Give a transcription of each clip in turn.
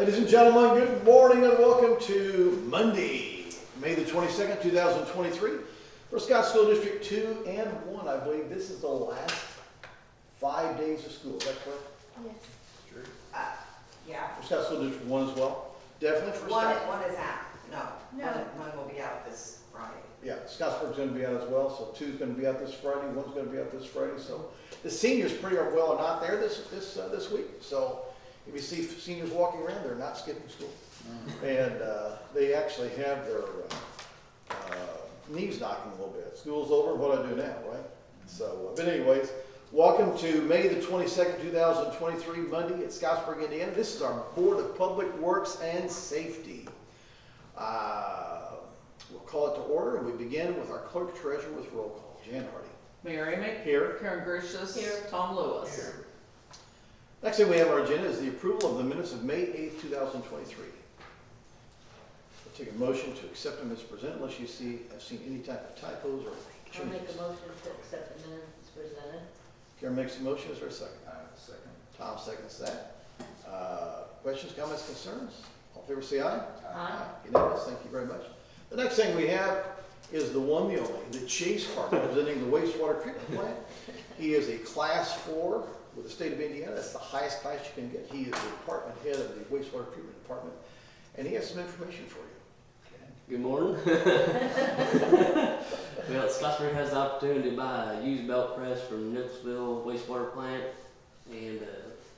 Ladies and gentlemen, good morning and welcome to Monday, May the 22nd, 2023. For Scott School District 2 and 1, I believe this is the last 5 days of school. Is that correct? Yes. Sure. Yeah. For Scott School District 1 as well? Definitely for Scott. One is out, no. No. One will be out this Friday. Yeah, Scottsburg's going to be out as well, so 2's going to be out this Friday, 1's going to be out this Friday. So the seniors pretty well are not there this week. So if you see seniors walking around, they're not skipping school. And they actually have their knees knocking a little bit. School's over, what do I do now, right? So, but anyways, welcome to May the 22nd, 2023, Monday at Scottsburg, Indiana. This is our Board of Public Works and Safety. We'll call it to order, and we begin with our clerk treasurer with roll call. Jan Hardy. Mayor Amick. Here. Karen Gracious. Here. Tom Lewis. Here. Next thing we have on our agenda is the approval of the minutes of May 8th, 2023. I'll take a motion to accept them as presented unless you have seen any type of typos or I'll make changes. a motion to accept the minutes as presented. Karen makes a motion, is there a second? Second. Tom seconds that. Questions, comments, concerns? All in favor say aye. Aye. Unanimous, thank you very much. The next thing we have is the one, the only, the Chase Hart, representing the wastewater treatment plant. He is a class 4 with the state of Indiana. That's the highest class you can get. He is the department head of the wastewater treatment department, and he has some information for you. Good morning. Well, Scottsburg has the opportunity to buy a used belt press from Nicholsville wastewater plant, and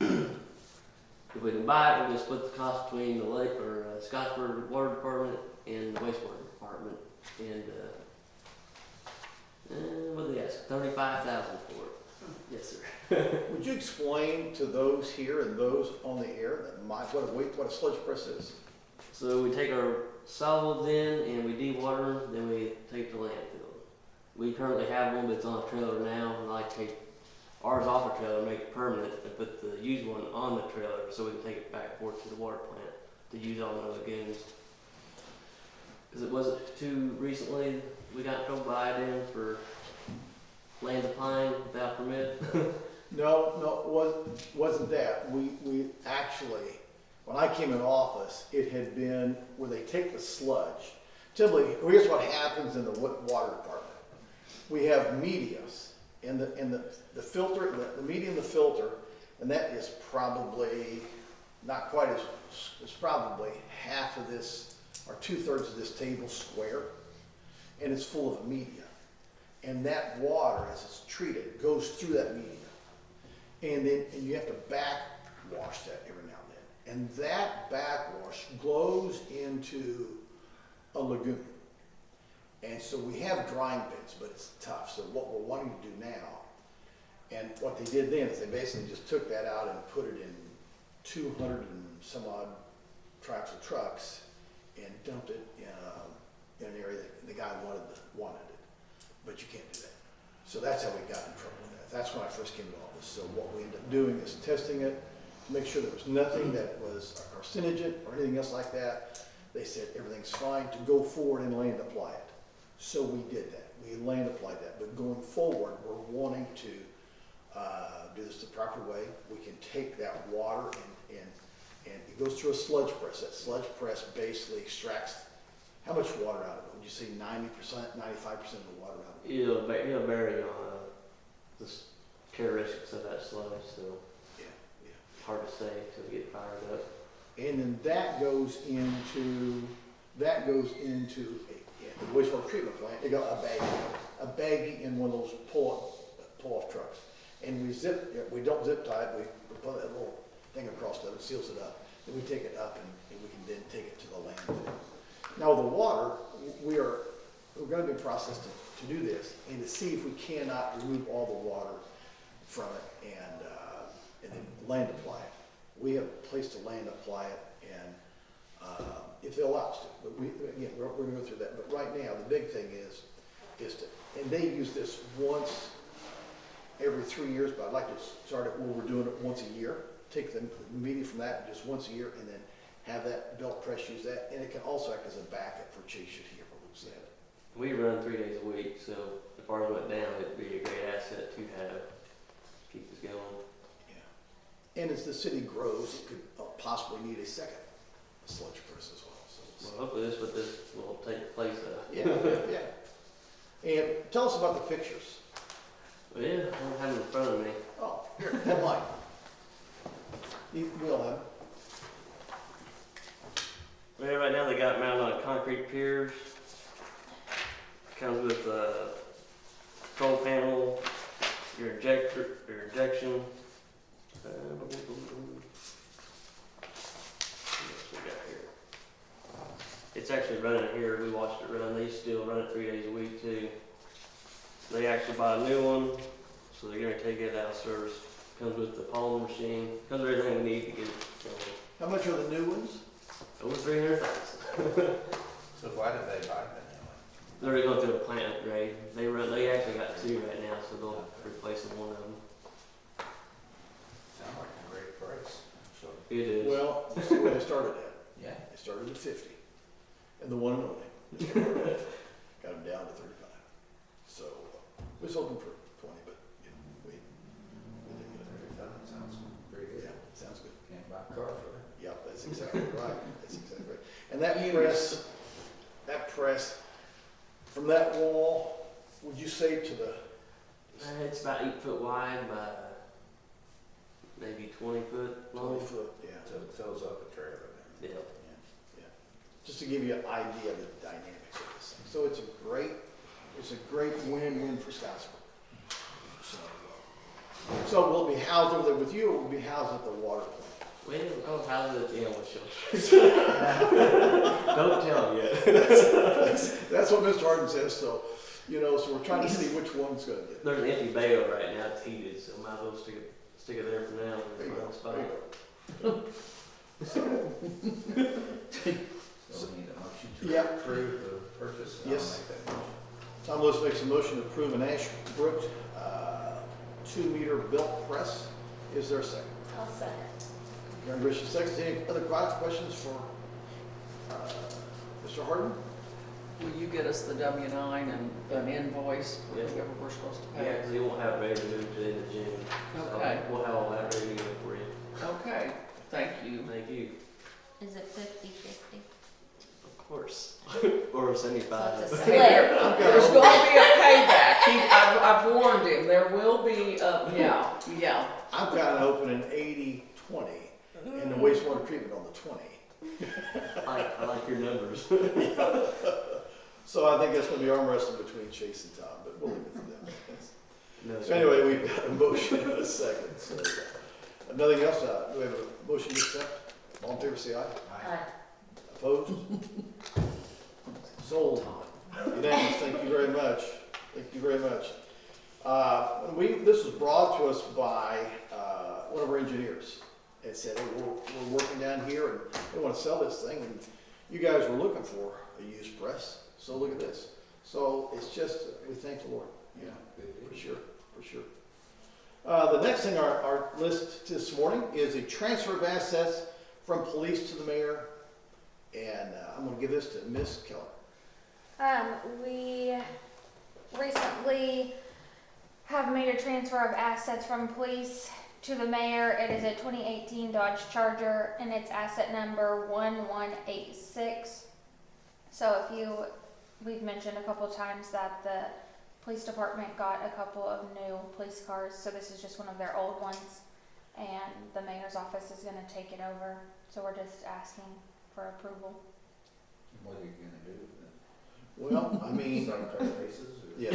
if we can buy it, we're going to split the cost between the lake or Scottsburg Water Department and the wastewater department. And what did they ask? $35,000 for it. Yes, sir. Would you explain to those here and those on the air that what a sludge press is? So we take our solids in and we dewater them, then we take to landfill. We currently have one that's on a trailer now, and I like to take ours off a trailer and make it permanent and put the used one on the trailer so we can take it back forth to the water plant to use on the lagoons. Because it wasn't too recently, we got in trouble by IDEM for land applying without permit. No, wasn't that. We actually, when I came in office, it had been where they take the sludge. Typically, here's what happens in the water department. We have medias in the filter, the media in the filter, and that is probably not quite it's probably half of this, or 2/3 of this table square, and it's full of media. And that water, as it's treated, goes through that media. And you have to backwash that every now and then. And that backwash glows into a lagoon. And so we have drying beds, but it's tough. So what we're wanting to do now, and what they did then is they basically just took that out and put it in 200 and some odd tracks of trucks and dumped it in an area that the guy wanted it. But you can't do that. So that's how we got in trouble with that. That's when I first came to office. So what we ended up doing is testing it to make sure there was nothing that was a carcinogen or anything else like that. They said everything's fine to go forward and land apply it. So we did that. We land applied that. But going forward, we're wanting to do this the proper way. We can take that water and it goes through a sludge press. That sludge press basically extracts how much water out of it? Would you say 90%, 95% of the water out of it? It'll vary on the characteristics of that sludge, so Yeah. hard to say until we get fired up. And then that goes into the wastewater treatment plant. They got a baggie in one of those pull-off trucks. And we don't zip tie it, we put that little thing across it, it seals it up. Then we take it up and we can then take it to the landfill. Now the water, we're going to be in process to do this and to see if we cannot remove all the water from it and then land apply it. We have a place to land apply it, and if they'll allow us to. But we're going to go through that. But right now, the big thing is and they use this once every 3 years, but I'd like to start it where we're doing it once a year. Take the media from that just once a year, and then have that belt press use that, and it can also act as a backup for Chase should he ever lose that. We run 3 days a week, so if ours went down, it'd be a great asset to have keep us going. Yeah. And as the city grows, it could possibly need a second sludge press as well, so. Well, hopefully this will take place. Yeah, yeah. And tell us about the pictures. Well, yeah, I don't have them in front of me. Oh, here, have mine. We all have. Yeah, right now they got it mounted on concrete piers. Comes with control panel, your injection. What else we got here? It's actually running here. We watched it run. They still run it 3 days a week too. They actually buy a new one, so they're gonna take it out of service. Comes with the polymer machine. Comes with everything we need to get it going. How much are the new ones? Over 300,000. So why did they buy that new They're going through a plant upgrade. They actually got 2 right now, so they'll replace one of them. one? Sound like a great price, so. It is. Well, this is where they started at. Yeah. They started at 50, and the one and only. Got them down to 35. So, we sold them for 20, but, you know, we didn't get it. Sounds pretty good. Yeah, sounds good. Can't buy a car for that. Yep, that's exactly right. That's exactly right. And that press, from that wall, would you say to the, It's about 8 foot wide by maybe 20 foot 20 long. foot? Yeah. So it fills up a trailer then. Yeah. Yeah. Just to give you an idea of the dynamics of this thing. So it's a great win-win for Scottsburg. So we'll be housed over there with you, or we'll be housed at the water plant? Well, how's it at the animal shelter? Don't tell them yet. That's what Mr. Harden says, so, you know, so we're trying to see which one's gonna get. There's an empty bale right now. It's heated, so might as well stick it there for now. There you go, Find a there spot. you go. So we need a motion to Yep. approve the purchase. And Yes. I'll make that motion. Tom Lewis makes a motion to approve an Ashbrook 2-meter belt press. Is there a second? I'll second. Karen Bishop seconds. Any other questions for Mr. Harden? Will you get us the W-9 and an invoice for Yeah. whatever we're supposed to Yeah, pay? because they won't have it ready to move to the end of June. So Okay. we'll have all that ready to go for you. Okay, thank you. Thank you. Is it 50/50? Of course. Or 75. So it's a Hey, split. there's gonna be a payback. I've warned him, there will be, yeah. I've got an opening 80/20 and the wastewater treatment on the 20. I like your numbers. So I think that's gonna be arm wrestling between Chase and Tom, but we'll leave it to them. No, So anyway, we've got a motion and a second, so, nothing else, do we have a motion to accept? All in favor, say aye. Aye. Opposed? Sold. Unanimous, thank you very much. Thank you very much. This was brought to us by one of our engineers. It said, hey, we're working down here and we want to sell this thing, and you guys were looking for a used press, so look at this. So it's just, we thank the Lord. Yeah, good deal. For sure, for sure. The next thing on our list this morning is a transfer of assets from police to the mayor. And I'm gonna give this to Miss Keller. We recently have made a transfer of assets from police to the mayor. It is a 2018 Dodge Charger and it's asset number 1186. So we've mentioned a couple times that the police department got a couple of new police cars. So this is just one of their old ones and the mayor's office is gonna take it over. So we're just asking for approval. What are you gonna do with Well, I it? mean, Start our races or? yeah.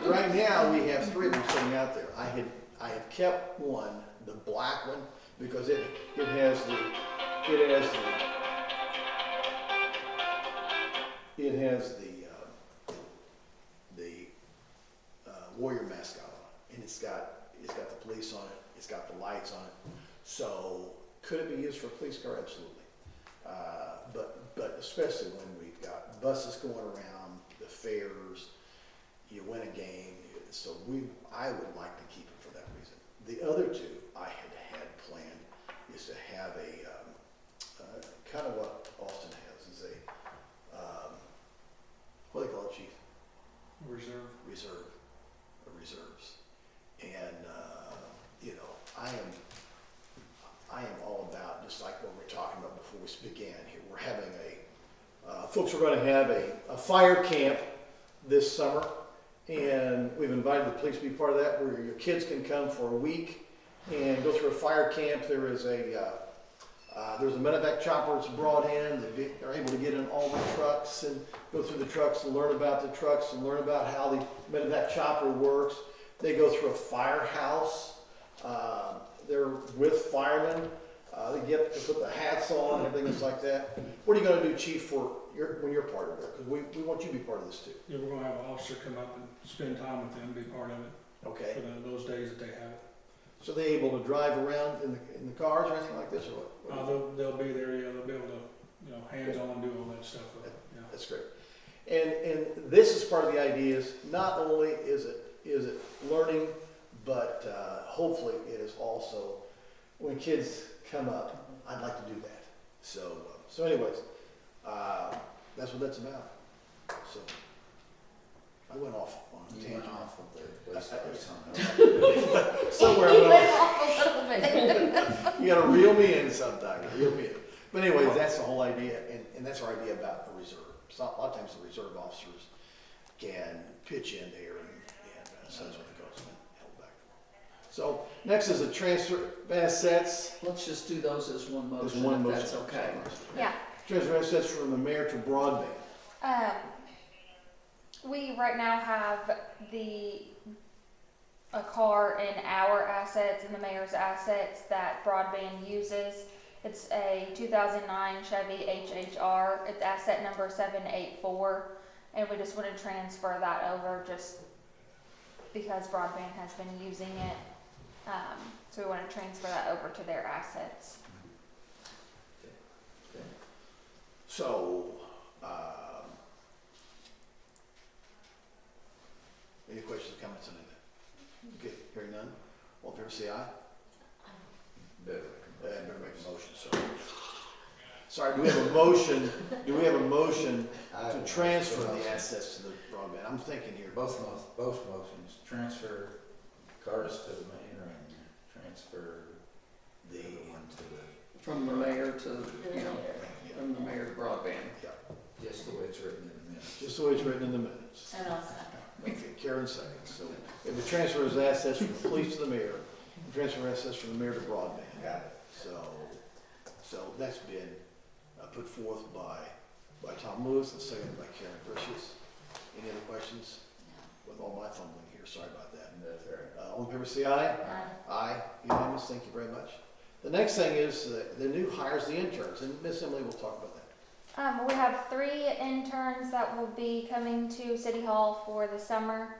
Right now, we have 3 of them sitting out there. I have kept one, the black one, because it has the warrior mascot on it, and it's got the police on it, it's got the lights on it. So could it be used for a police car? Absolutely. But especially when we've got buses going around, the fairs, you win a game. So I would like to keep it for that reason. The other 2 I had planned is to have a kind of what Austin has is what do they call it, Chief? Reserves. And I am all about, just like what we were talking about before we this began here. We're having folks are gonna have a fire camp this summer. And we've invited the police to be part of that, where your kids can come for a week and go through a fire camp. There's a medevac chopper that's brought in. They're able to get in all the trucks and go through the trucks and learn about the trucks and learn about how the medevac chopper works. They go through a firehouse. They're with firemen. They put the hats on and everything like that. What are you going to do, Chief, when you're part of it? Because we want you to be part of this too. Yeah, we're gonna have an officer come up and spend time with them, be part of it Okay. for those days that they have it. So they able to drive around in the cars or anything like this, or what? They'll be there, yeah, they'll be able to, hands-on do all that stuff with it, yeah. That's great. And this is part of the idea is not only is it learning, but hopefully it is also when kids come up, I'd like to do that. So anyways, that's what that's about. So I went off on a You tangent. went off of the police car Somewhere You I went went off a little bit. off. You gotta reel me in sometimes, reel me in. But anyways, that's the whole idea, and that's our idea about the reserve. A lot of times the reserve officers can pitch in there and so that's what it goes and held back for. So next is the transfer of assets. Let's just do those as one There's motion, one if motion. that's okay. Yeah. Transfer assets from the mayor to broadband. We right now have a car in our assets and the mayor's assets that broadband uses. It's a 2009 Chevy HHR. It's asset number 784, and we just want to transfer that over just because broadband has been using it. So we want to transfer that over to their assets. So, any questions or comments on that? Okay, hearing none. All in favor, say aye. Better. Better make a motion, sorry, do we have a motion, to transfer the assets to the broadband? I'm thinking here. Both motions, transfer cars to the mayor and transfer the other one to the, From the mayor to, from the mayor to broadband. just the way it's written in the minutes. Just the way it's written in the minutes. And I'll second. Okay, Karen seconds. So if the transfer is assets from the police to the mayor, transfer assets from the mayor to broadband. Got it. So that's been put forth by Tom Lewis and seconded by Karen Precious. Any other questions? With all my fumbling here, sorry about that. And that's right. All in favor, say aye. Aye. Aye, unanimous, thank you very much. The next thing is the new hires, the interns, and Miss Emily will talk about that. We have 3 interns that will be coming to City Hall for the summer.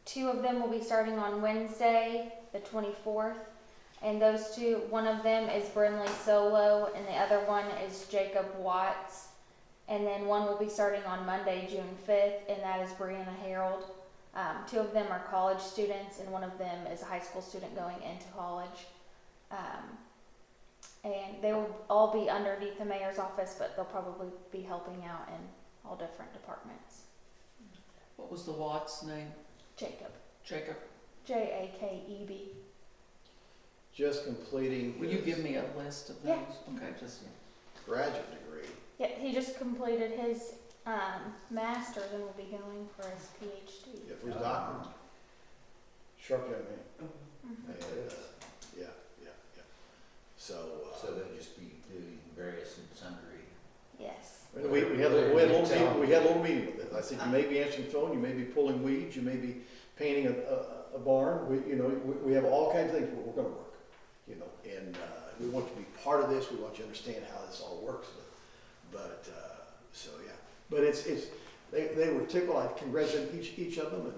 2 of them will be starting on Wednesday, the 24th. And those 2, one of them is Brinley Solo, and the other one is Jacob Watts. And then one will be starting on Monday, June 5th, and that is Brianna Harold. 2 of them are college students, and one of them is a high school student going into college. And they will all be underneath the mayor's office, but they'll probably be helping out in all different departments. What was the Watts name? Jacob, Jacob? Jakeb. Just completing Will you his give me a list of those? Yeah. Okay, just, graduate degree. Yeah, he just completed his master's and will be going for his PhD. Yeah, for his doctorate. Sharp young man. Mhm. And, yeah. So they'll just be doing various and sundry. Yes. we had a little meeting with it. I said, you may be answering the phone, you may be pulling weeds, you may be painting a barn. We have all kinds of things, but we're gonna work, and we want you to be part of this. We want you to understand how this all works. But they were tickled. I congratulated each of them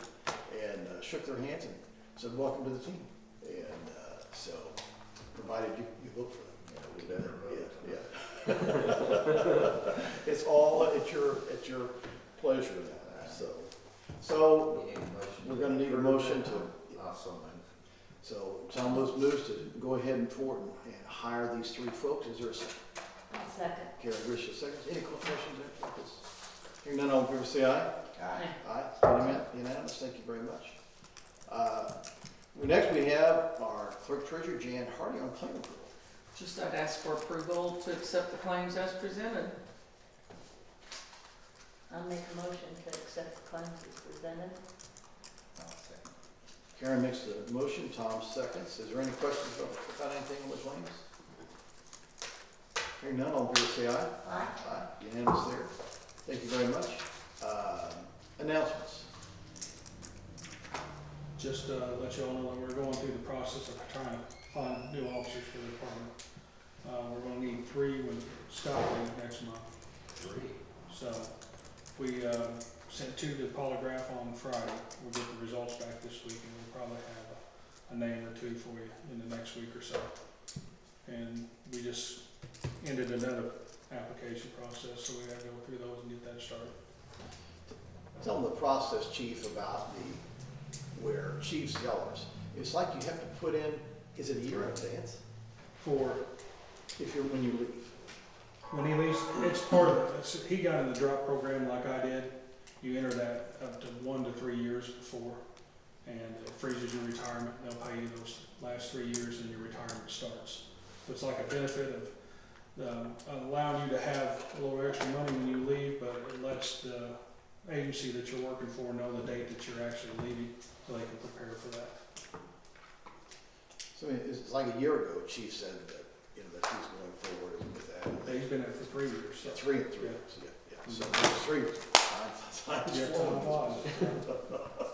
and shook their hands and said, welcome to the team. And so, provided you vote for them. We better vote. Yeah. It's all at your pleasure now. So You need a motion. we're gonna need a motion to. Also move. So Tom Lewis moves to go ahead and forward and hire these 3 folks. Is there a second? I'll second. Karen Grisham seconds. Any questions there? Hearing none, all in favor say aye. Aye. Aye. Unanimous. Thank you very much. Next we have our clerk treasurer Jan Hardy on claim approval. Just I'd ask for approval to accept the claims as presented. I'll make a motion to accept the claims as presented. I'll second. Karen makes the motion, Tom seconds. Is there any questions about anything on the claims? Hearing none, all in favor say aye. Aye. Aye, unanimous there. Thank you very much. Announcements. Just, let you all know that we're going through the process of trying to find new officers for the department. We're gonna need 3 when Scott leaves next month. 3. So, we, sent 2 to the polygraph on Friday. We'll get the results back this week, and we'll probably have a name or 2 for you in the next week or so. And we just ended another application process, so we gotta go through those and get that started. Tell them the process, chief, about where chief's yellers. It's like you have to put in, is it a year in advance? For, When you leave? when he leaves, it's part of it. He got in the drop program like I did. You enter that up to 1 to 3 years before, and it freezes your retirement. They'll pay you those last 3 years, and your retirement starts. So it's like a benefit of allowing you to have a little extra money when you leave, but it lets the agency that you're working for know the date that you're actually leaving, so they can prepare for that. So I mean, it's like a year ago, chief said that, that he's going forward with that. He's been there for 3 years, so. 3 and 3 Yeah. years, yeah. So it's 3 years. Time's Yeah, flying. time flies.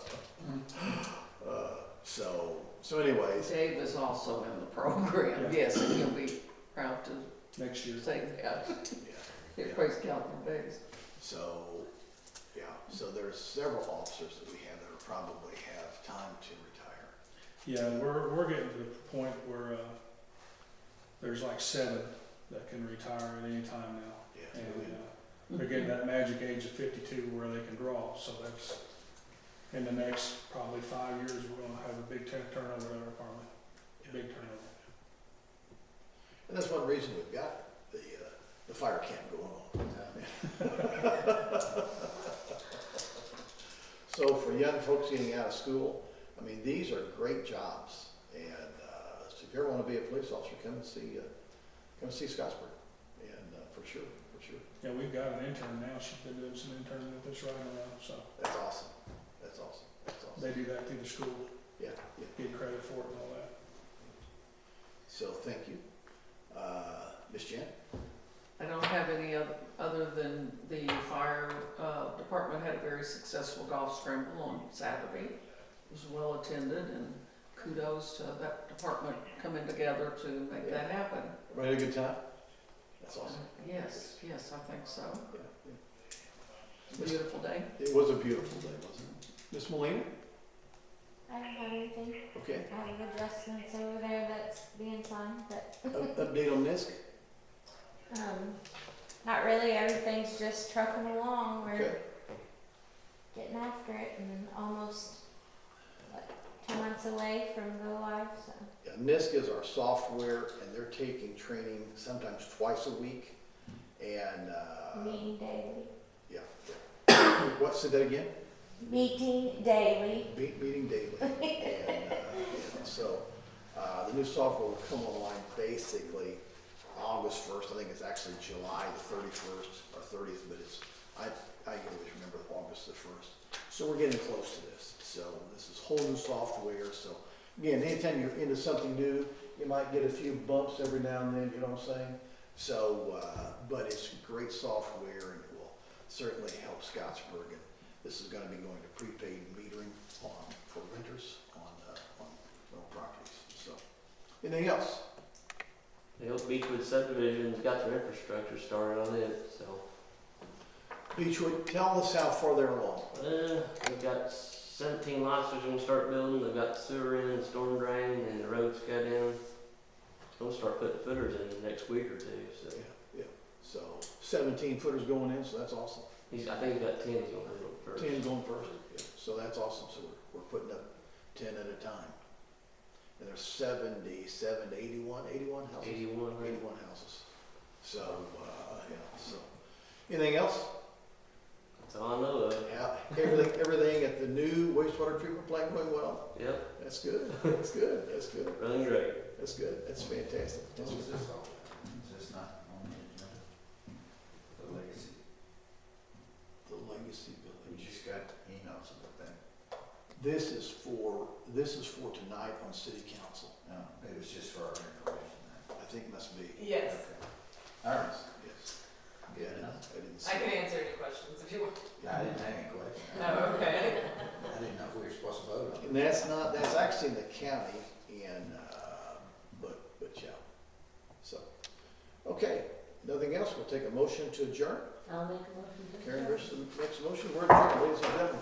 So anyways, Dave is also in the program, Yeah. yes, and he'll be proud to Next year. say that. yeah. Everybody's counting their days. So, yeah, so there's several officers that we have that will probably have time to retire. Yeah, we're getting to the point where, there's like 7 that can retire at any time now. Yeah. And, they're getting that magic age of 52 where they can draw, so that's, in the next probably 5 years, we're gonna have a big turnover in our department, big turnover. And that's one reason we've got the fire camp going on. So for young folks getting out of school, I mean, these are great jobs. And so if you ever want to be a police officer, come and see Scottsburg. And for sure. Yeah, we've got an intern now, she's been doing some interning with us right now, so That's awesome. they do that through the school, Yeah. get credit for it and all that. So thank you. Ms. Jen? I don't have any other than the fire department had a very successful golf scramble on Saturday. It was well attended, and kudos to that department coming together to make that happen. Everybody had a good time? That's awesome. Yes, I think so. Yeah. It's a beautiful day. It was a beautiful day, wasn't it? Ms. Molina? I don't have anything. Okay. I have adjustments over there that's being signed, but, Update on NISC? not really. Everything's just trucking along. We're Okay. getting after it and almost, 2 months away from go live, so. Yeah, NISC is our software, and they're taking training sometimes twice a week. And, Meeting daily. yeah. What, say that again? Meeting daily. Meeting daily. And, so, the new software will come online basically August 1st. I think it's actually July the 31st or 30th, but I always remember August the 1st. So we're getting close to this. So this is whole new software. So again, anytime you're into something new, you might get a few bumps every now and then, you know what I'm saying? So, but it's great software, and it will certainly help Scottsburg. And this is going to be going to prepaid metering for renters on rental properties. So, anything else? The Oak Beechwood subdivision's got their infrastructure started on it, so. Beechwood, tell us how far they're along. We've got 17 lots they're gonna start building. They've got sewer in, storm drain, and the roads cut in. Gonna start putting footers in the next week or two, so. Yeah. So 17 footers going in, so that's awesome. I think he's got 10 he's gonna do first. 10 going first. Yeah. So that's awesome. So we're putting up 10 at a time. And there's 77 to 81 houses. 81, right? 81 houses. So, so. Anything else? That's all I know of. Yeah, everything at the new wastewater treatment plant going well? Yep, That's good. That's good. running great. That's good. That's fantastic. That's When's this all This is for tonight on city council. No, it was just for our information. I think it must be. Yes, All right. Yes. Yeah, I didn't see. I can answer any questions if you want. I didn't have any questions. No, okay. I didn't know if we were supposed to vote on it. And that's actually in the county and, but yeah. So, okay, nothing else, we'll take a motion to adjourn. I'll make a motion to. Karen Richardson makes a motion, we're adjourned, ladies and gentlemen.